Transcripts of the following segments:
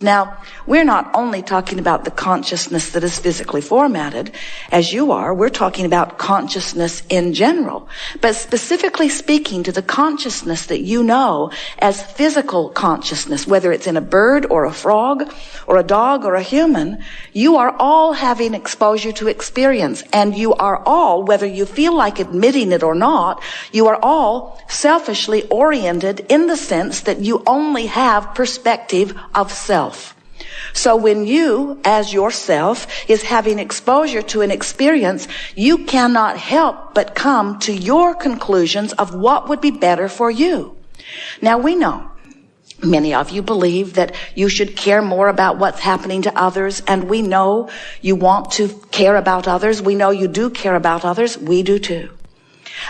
Now, we're not only talking about the consciousness that is physically formatted, as you are, we're talking about consciousness in general, but specifically speaking to the consciousness that you know as physical consciousness, whether it's in a bird or a frog or a dog or a human, you are all having exposure to experience, and you are all, whether you feel like admitting it or not, you are all selfishly oriented in the sense that you only have perspective of self. So when you, as yourself, is having exposure to an experience, you cannot help but come to your conclusions of what would be better for you. Now we know many of you believe that you should care more about what's happening to others, and we know you want to care about others. We know you do care about others. We do too.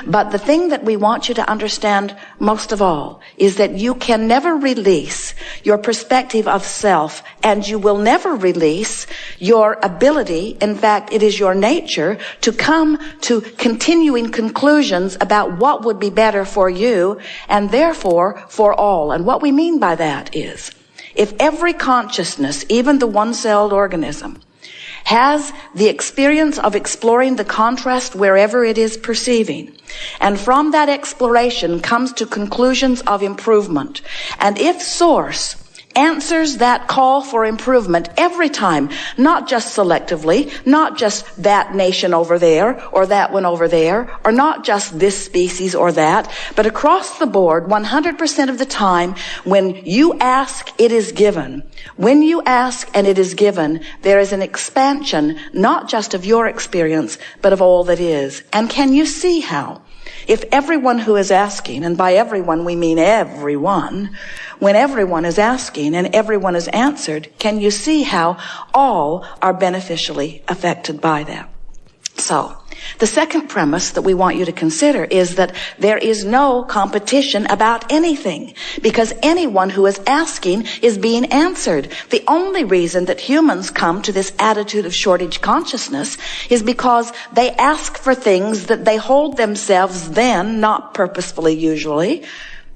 But the thing that we want you to understand most of all is that you can never release your perspective of self, and you will never release your ability, in fact, it is your nature, to come to continuing conclusions about what would be better for you and therefore for all. And what we mean by that is, if every consciousness, even the one-celled organism, has the experience of exploring the contrast wherever it is perceiving, and from that exploration comes to conclusions of improvement, and if Source answers that call for improvement every time, not just selectively, not just that nation over there or that one over there, or not just this species or that, but across the board, 100% of the time, when you ask, it is given. When you ask and it is given, there is an expansion, not just of your experience, but of all that is. And can you see how? If everyone who is asking, and by everyone we mean everyone, when everyone is asking and everyone is answered, can you see how all are beneficially affected by that? So, the second premise that we want you to consider is that there is no competition about anything, because anyone who is asking is being answered. The only reason that humans come to this attitude of shortage consciousness is because they ask for things that they hold themselves then, not purposefully usually,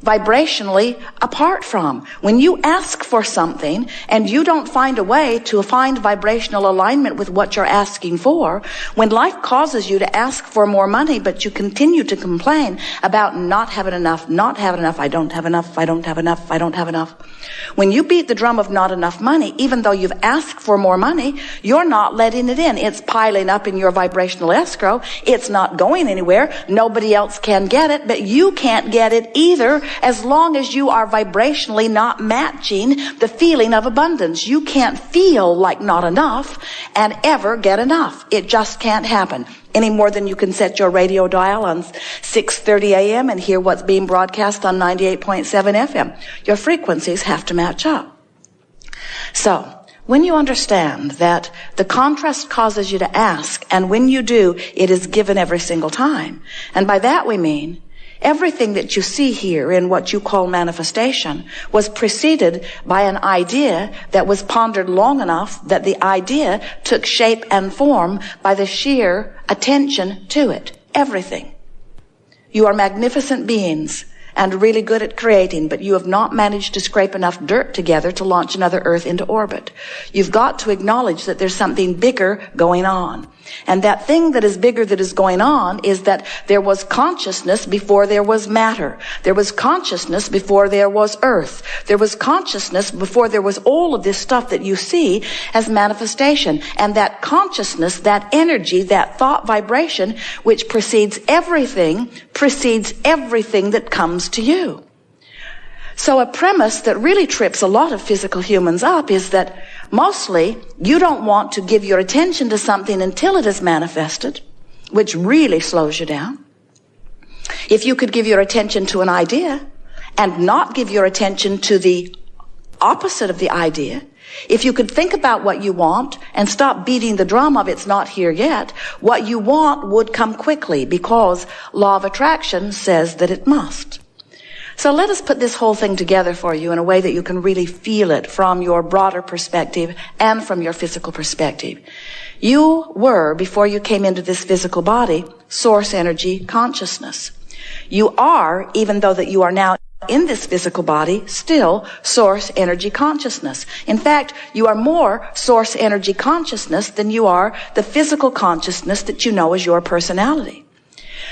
vibrationally apart from. When you ask for something and you don't find a way to find vibrational alignment with what you're asking for, when life causes you to ask for more money, but you continue to complain about not having enough, I don't have enough, I don't have enough, I don't have enough. When you beat the drum of not enough money, even though you've asked for more money, you're not letting it in. It's piling up in your vibrational escrow. It's not going anywhere. Nobody else can get it, but you can't get it either, as long as you are vibrationally not matching the feeling of abundance. You can't feel like not enough and ever get enough. It just can't happen. Any more than you can set your radio dial on 6:30 a.m. and hear what's being broadcast on 98.7 FM. Your frequencies have to match up. So, when you understand that the contrast causes you to ask, and when you do, it is given every single time. And by that we mean, everything that you see here in what you call manifestation was preceded by an idea that was pondered long enough that the idea took shape and form by the sheer attention to it. Everything. You are magnificent beings and really good at creating, but you have not managed to scrape enough dirt together to launch another Earth into orbit. You've got to acknowledge that there's something bigger going on. And that thing that is bigger that is going on is that there was consciousness before there was matter. There was consciousness before there was Earth. There was consciousness before there was all of this stuff that you see as manifestation. And that consciousness, that energy, that thought vibration, which precedes everything that comes to you. So a premise that really trips a lot of physical humans up is that mostly you don't want to give your attention to something until it is manifested, which really slows you down. If you could give your attention to an idea and not give your attention to the opposite of the idea, if you could think about what you want and stop beating the drum of it's not here yet, what you want would come quickly, because law of attraction says that it must. So let us put this whole thing together for you in a way that you can really feel it from your broader perspective and from your physical perspective. You were, before you came into this physical body, source energy consciousness. You are, even though that you are now in this physical body, still source energy consciousness. In fact, you are more source energy consciousness than you are the physical consciousness that you know as your personality.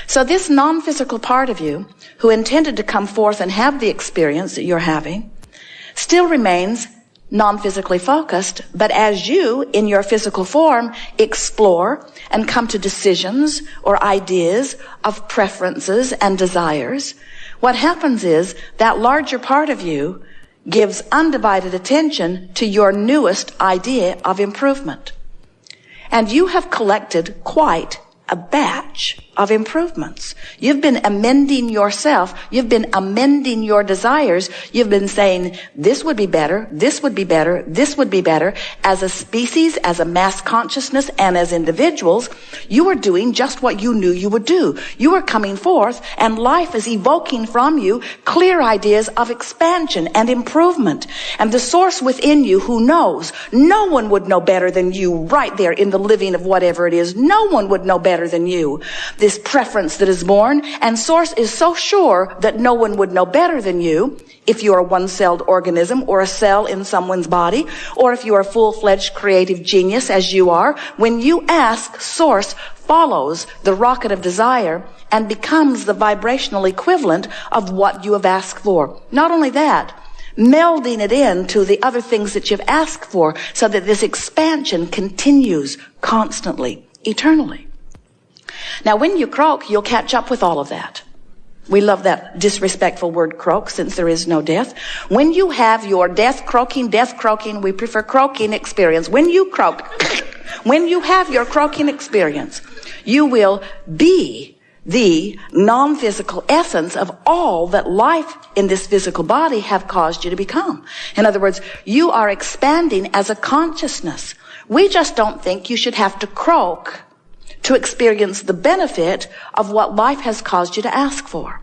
So this non-physical part of you, who intended to come forth and have the experience that you're having, still remains non-physically focused, but as you, in your physical form, explore and come to decisions or ideas of preferences and desires, what happens is that larger part of you gives undivided attention to your newest idea of improvement. And you have collected quite a batch of improvements. You've been amending yourself. You've been amending your desires. You've been saying, this would be better, this would be better, this would be better. As a species, as a mass consciousness, and as individuals, you are doing just what you knew you would do. You are coming forth, and life is evoking from you clear ideas of expansion and improvement. And the source within you who knows, no one would know better than you right there in the living of whatever it is. No one would know better than you. This preference that is born, and source is so sure that no one would know better than you if you're a one-celled organism or a cell in someone's body, or if you're a full-fledged creative genius as you are. When you ask, source follows the rocket of desire and becomes the vibrational equivalent of what you have asked for. Not only that, melding it into the other things that you've asked for so that this expansion continues constantly, eternally. Now, when you croak, you'll catch up with all of that. We love that disrespectful word croak, since there is no death. When you have your death croaking, we prefer croaking experience. When you croak, when you have your croaking experience, you will be the non-physical essence of all that life in this physical body have caused you to become. In other words, you are expanding as a consciousness. We just don't think you should have to croak to experience the benefit of what life has caused you to ask for.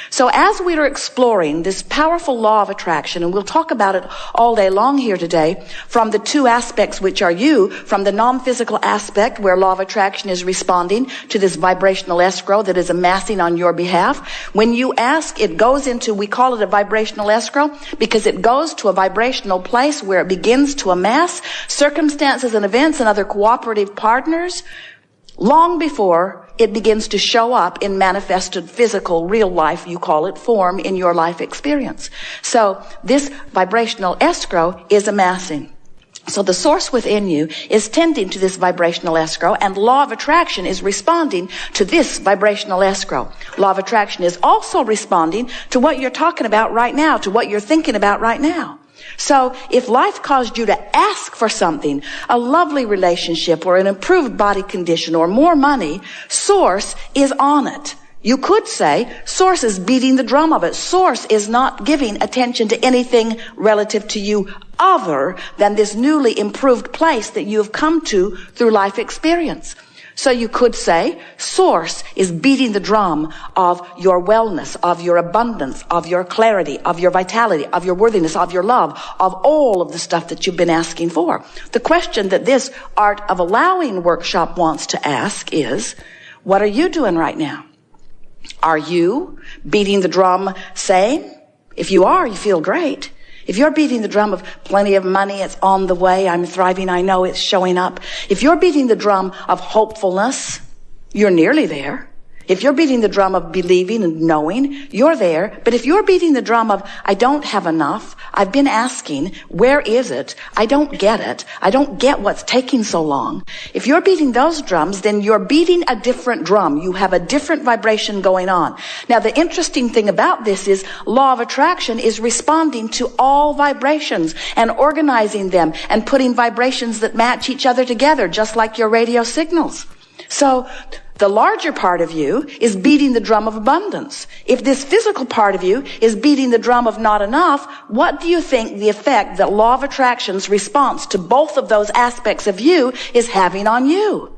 So as we are exploring this powerful law of attraction, and we'll talk about it all day long here today, from the two aspects which are you, from the non-physical aspect where law of attraction is responding to this vibrational escrow that is amassing on your behalf. When you ask, it goes into, we call it a vibrational escrow because it goes to a vibrational place where it begins to amass circumstances and events and other cooperative partners long before it begins to show up in manifested physical, real life, you call it, form in your life experience. So this vibrational escrow is amassing. So the source within you is tending to this vibrational escrow, and law of attraction is responding to this vibrational escrow. Law of attraction is also responding to what you're talking about right now, to what you're thinking about right now. So if life caused you to ask for something, a lovely relationship or an improved body condition or more money, source is on it. You could say source is beating the drum of it. Source is not giving attention to anything relative to you other than this newly improved place that you have come to through life experience. So you could say source is beating the drum of your wellness, of your abundance, of your clarity, of your vitality, of your worthiness, of your love, of all of the stuff that you've been asking for. The question that this Art of Allowing workshop wants to ask is, what are you doing right now? Are you beating the drum saying, if you are, you feel great. If you're beating the drum of plenty of money, it's on the way, I'm thriving, I know it's showing up. If you're beating the drum of hopefulness, you're nearly there. If you're beating the drum of believing and knowing, you're there. But if you're beating the drum of, I don't have enough, I've been asking, where is it? I don't get it. I don't get what's taking so long. If you're beating those drums, then you're beating a different drum. You have a different vibration going on. Now, the interesting thing about this is law of attraction is responding to all vibrations and organizing them and putting vibrations that match each other together, just like your radio signals. So the larger part of you is beating the drum of abundance. If this physical part of you is beating the drum of not enough, what do you think the effect that law of attraction's response to both of those aspects of you is having on you?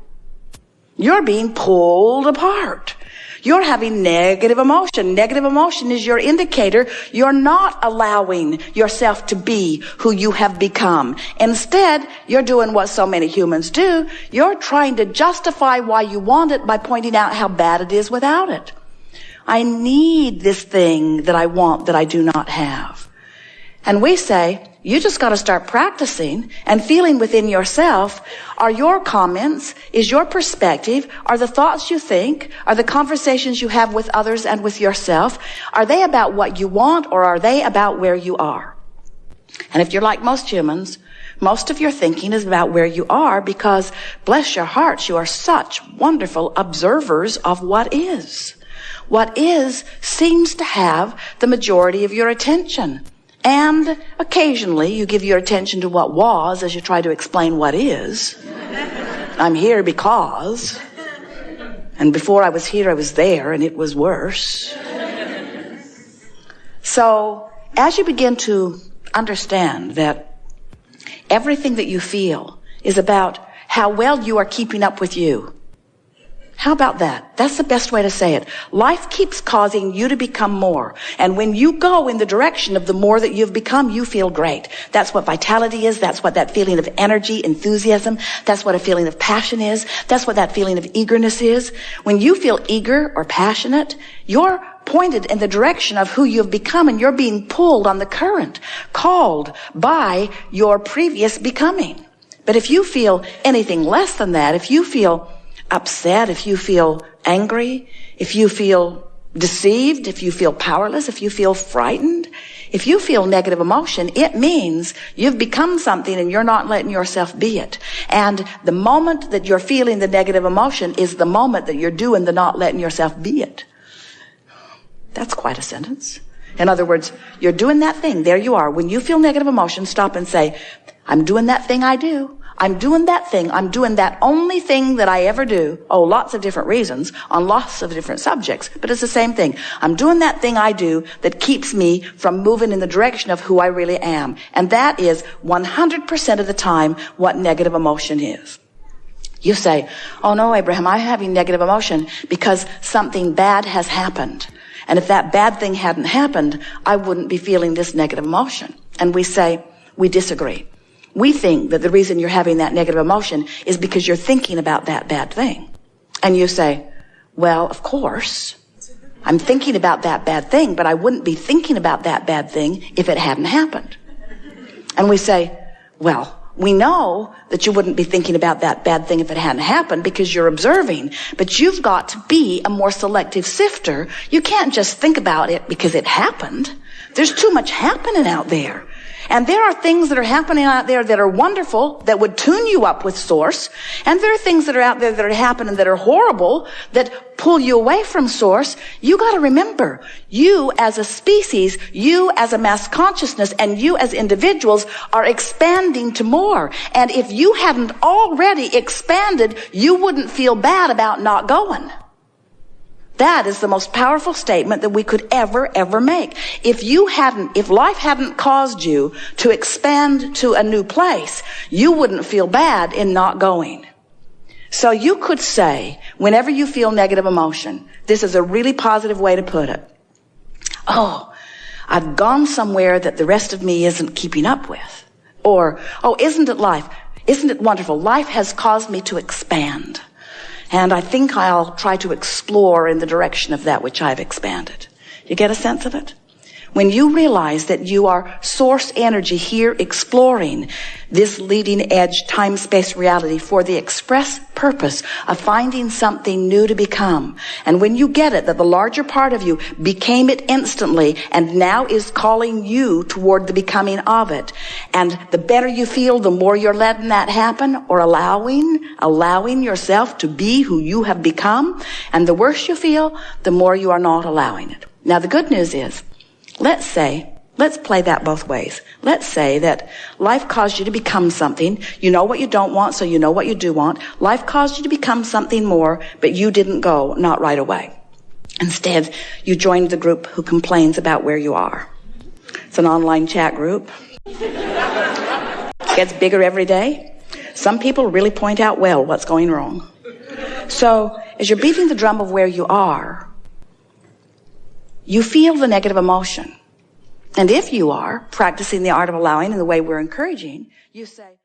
You're being pulled apart. You're having negative emotion. Negative emotion is your indicator you're not allowing yourself to be who you have become. Instead, you're doing what so many humans do. You're trying to justify why you want it by pointing out how bad it is without it. I need this thing that I want that I do not have. And we say, you just got to start practicing and feeling within yourself, are your comments, is your perspective, are the thoughts you think, are the conversations you have with others and with yourself, are they about what you want or are they about where you are? And if you're like most humans, most of your thinking is about where you are because, bless your hearts, you are such wonderful observers of what is. What is seems to have the majority of your attention. And occasionally you give your attention to what was as you try to explain what is. I'm here because. And before I was here, I was there, and it was worse. So as you begin to understand that everything that you feel is about how well you are keeping up with you. How about that? That's the best way to say it. Life keeps causing you to become more. And when you go in the direction of the more that you've become, you feel great. That's what vitality is. That's what that feeling of energy, enthusiasm. That's what a feeling of passion is. That's what that feeling of eagerness is. When you feel eager or passionate, you're pointed in the direction of who you've become, and you're being pulled on the current, called by your previous becoming. But if you feel anything less than that, if you feel upset, if you feel angry, if you feel deceived, if you feel powerless, if you feel frightened, if you feel negative emotion, it means you've become something and you're not letting yourself be it. And the moment that you're feeling the negative emotion is the moment that you're doing the not letting yourself be it. That's quite a sentence. In other words, you're doing that thing. There you are. When you feel negative emotion, stop and say, I'm doing that thing I do. I'm doing that thing. I'm doing that only thing that I ever do. Oh, lots of different reasons on lots of different subjects, but it's the same thing. I'm doing that thing I do that keeps me from moving in the direction of who I really am. And that is 100% of the time what negative emotion is. You say, oh no, Abraham, I'm having negative emotion because something bad has happened. And if that bad thing hadn't happened, I wouldn't be feeling this negative emotion. And we say, we disagree. We think that the reason you're having that negative emotion is because you're thinking about that bad thing. And you say, well, of course, I'm thinking about that bad thing, but I wouldn't be thinking about that bad thing if it hadn't happened. And we say, well, we know that you wouldn't be thinking about that bad thing if it hadn't happened because you're observing, but you've got to be a more selective sifter. You can't just think about it because it happened. There's too much happening out there. And there are things that are happening out there that are wonderful, that would tune you up with source. And there are things that are out there that are happening that are horrible, that pull you away from source. You got to remember, you as a species, you as a mass consciousness, and you as individuals are expanding to more. And if you hadn't already expanded, you wouldn't feel bad about not going. That is the most powerful statement that we could ever make. If life hadn't caused you to expand to a new place, you wouldn't feel bad in not going. So you could say, whenever you feel negative emotion, this is a really positive way to put it. Oh, I've gone somewhere that the rest of me isn't keeping up with. Or, oh, isn't it life? Isn't it wonderful? Life has caused me to expand. And I think I'll try to explore in the direction of that which I've expanded. You get a sense of it? When you realize that you are source energy here exploring this leading edge time-space reality for the express purpose of finding something new to become. And when you get it, that the larger part of you became it instantly and now is calling you toward the becoming of it. And the better you feel, the more you're letting that happen or allowing yourself to be who you have become. And the worse you feel, the more you are not allowing it. Now the good news is, let's play that both ways. Let's say that life caused you to become something. You know what you don't want, so you know what you do want. Life caused you to become something more, but you didn't go, not right away. Instead, you joined the group who complains about where you are. It's an online chat group. It gets bigger every day. Some people really point out well what's going wrong. So, as you're beating the drum of where you are, you feel the negative emotion. And if you are practicing the art of allowing in the way we're encouraging, you say,